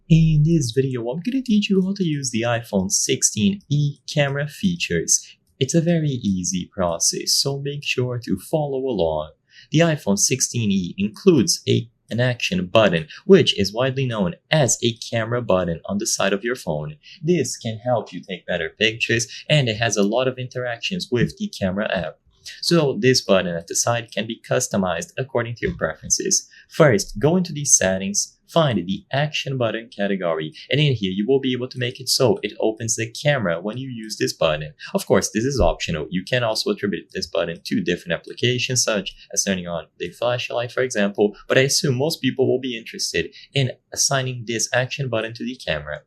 In this video, I'm going to teach you how to use the iPhone 16e camera features. It's a very easy process, so make sure to follow along. The iPhone 16e includes an action button, which is widely known as a camera button on the side of your phone. This can help you take better pictures, and it has a lot of interactions with the camera app. So this button at the side can be customized according to your preferences. First, go into the settings, find the action button category, and in here you will be able to make it so it opens the camera when you use this button. Of course, this is optional. You can also attribute this button to different applications such as turning on the flashlight, for example, but I assume most people will be interested in assigning this action button to the camera.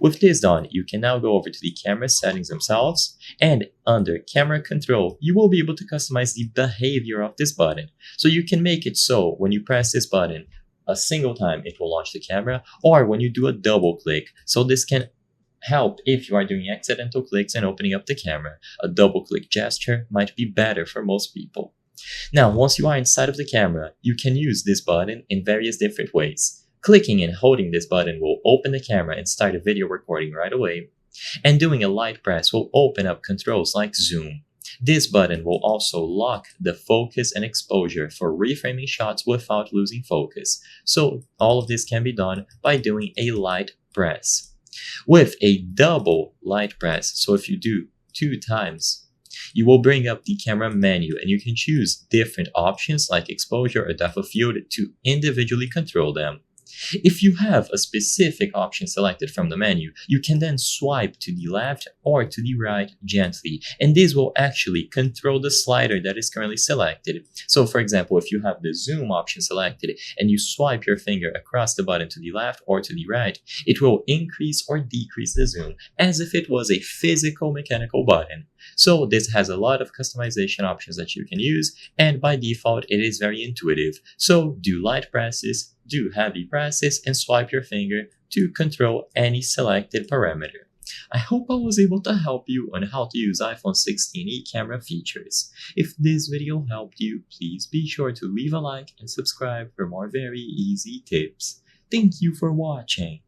With this done, you can now go over to the camera settings themselves, and under camera control, you will be able to customize the behavior of this button. So you can make it so when you press this button a single time, it will launch the camera, or when you do a double click. So this can help if you are doing accidental clicks and opening up the camera. A double click gesture might be better for most people. Now, once you are inside of the camera, you can use this button in various different ways. Clicking and holding this button will open the camera and start a video recording right away. And doing a light press will open up controls like zoom. This button will also lock the focus and exposure for reframing shots without losing focus. So all of this can be done by doing a light press. With a double light press, so if you do 2 times, you will bring up the camera menu and you can choose different options like exposure or depth of field to individually control them. If you have a specific option selected from the menu, you can then swipe to the left or to the right gently, and this will actually control the slider that is currently selected. So for example, if you have the zoom option selected and you swipe your finger across the button to the left or to the right, it will increase or decrease the zoom as if it was a physical mechanical button. So this has a lot of customization options that you can use, and by default it is very intuitive. So do light presses, do heavy presses, and swipe your finger to control any selected parameter. I hope I was able to help you on how to use iPhone 16e camera features. If this video helped you, please be sure to leave a like and subscribe for more very easy tips. Thank you for watching.